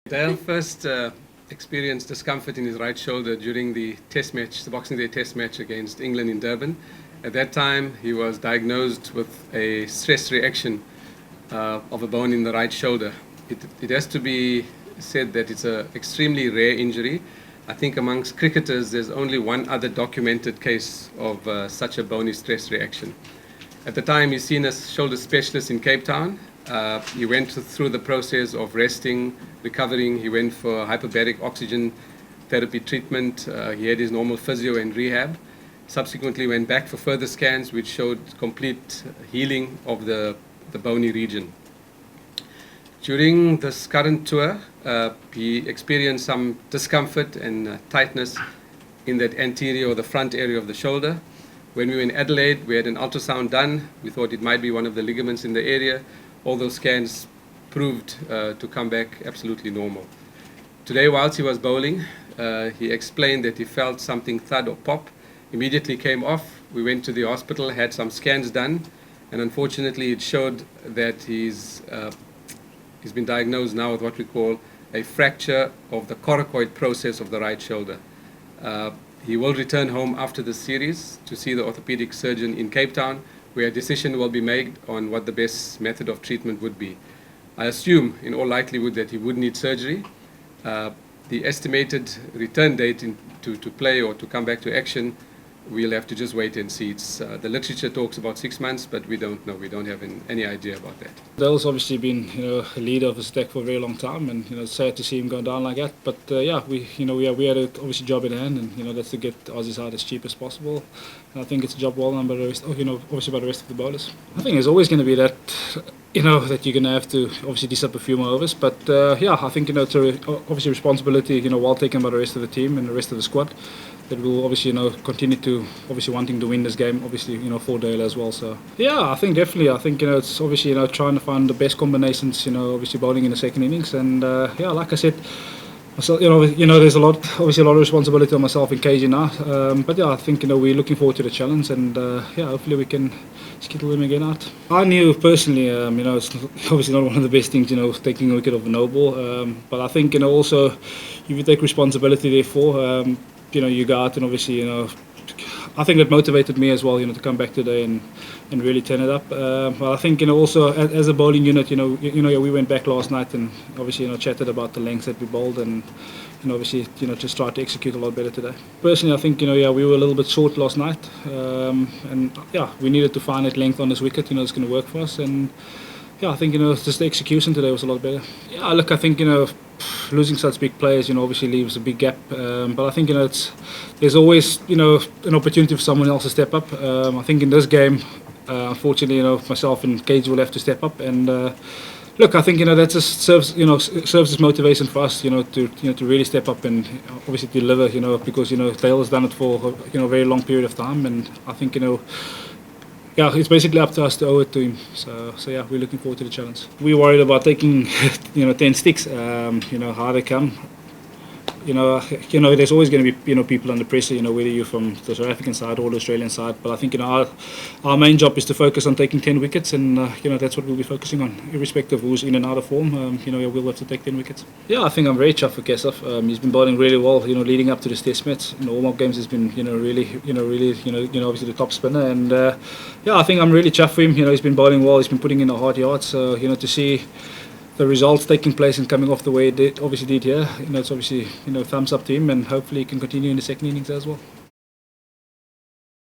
Dale first experienced discomfort in his right shoulder during the test match, the Boxing Day test match against England in Durban. At that time, he was diagnosed with a stress reaction of a bone in the right shoulder. It has to be said that it's an extremely rare injury. I think amongst cricketers, there's only one other documented case of such a bony stress reaction. At the time, he's seen a shoulder specialist in Cape Town. He went through the process of resting, recovering. He went for hyperbaric oxygen therapy treatment. He had his normal physio and rehab. Subsequently went back for further scans which showed complete healing of the bony region. During this current tour, he experienced some discomfort and tightness in that anterior or the front area of the shoulder. When we were in Adelaide, we had an ultrasound done. We thought it might be one of the ligaments in the area. All those scans proved to come back absolutely normal. Today, whilst he was bowling, he explained that he felt something thud or pop. Immediately came off. We went to the hospital, had some scans done, and unfortunately it showed that he's been diagnosed now with what we call a fracture of the coracoid process of the right shoulder. He will return home after the series to see the orthopedic surgeon in Cape Town, where a decision will be made on what the best method of treatment would be. I assume, in all likelihood, that he would need surgery. The estimated return date to play or to come back to action, we'll have to just wait and see. The literature talks about 6 months, but we don't know. We don't have any idea about that. Dale's obviously been, a leader of his deck for a very long time, and it's sad to see him go down like that. But we had a obviously job in hand, and that's to get Aussies out as cheap as possible. And I think it's a job well done by the rest, obviously by the rest of the bowlers. I think there's always going to be that, that you're going to have to obviously dish up a few more overs. But I think it's obviously responsibility, well taken by the rest of the team and the rest of the squad. That will obviously continue to wanting to win this game, obviously for Dale as well. So I think definitely it's obviously trying to find the best combinations, obviously bowling in the second innings, and like I said, myself, there's a lot of responsibility on myself in KG now. But I think we're looking forward to the challenge, and hopefully we can skittle them again out. I knew personally, it's obviously not one of the best things, taking a wicket of a no ball. But I think also if you take responsibility therefore. You go out and obviously, I think it motivated me as well, to come back today and really turn it up. But I think, also as a bowling unit, we went back last night and obviously, chatted about the lengths that we bowled and obviously, just tried to execute a lot better today. Personally, I think, we were a little bit short last night, and we needed to find that length on this wicket, it's going to work for us. And I think, just the execution today was a lot better. Look, I think, losing such big players, obviously leaves a big gap. But I think, there's always, an opportunity for someone else to step up. I think in this game, unfortunately, myself and Cage will have to step up. And look, I think, that just serves as motivation for us, to really step up and obviously deliver, because, Dale has done it for, a very long period of time. And I think, it's basically up to us to owe it to him. So we're looking forward to the challenge. We're worried about taking, 10 sticks. How they come. There's always going to be, people under pressure. Whether you're from the South African side or the Australian side. But I think, our main job is to focus on taking 10 wickets, and that's what we'll be focusing on, irrespective of who's in and out of form. We'll have to take 10 wickets. I think I'm very chuffed for Kesaf. He's been bowling really well. Leading up to this test match. In the warm-up games, he's been, really, obviously the top spinner. And I think I'm really chuffed for him. He's been bowling well. He's been putting in a hard yard. So to see the results taking place and coming off the way it obviously did here, it's obviously thumbs up to him, and hopefully he can continue in the second innings as well.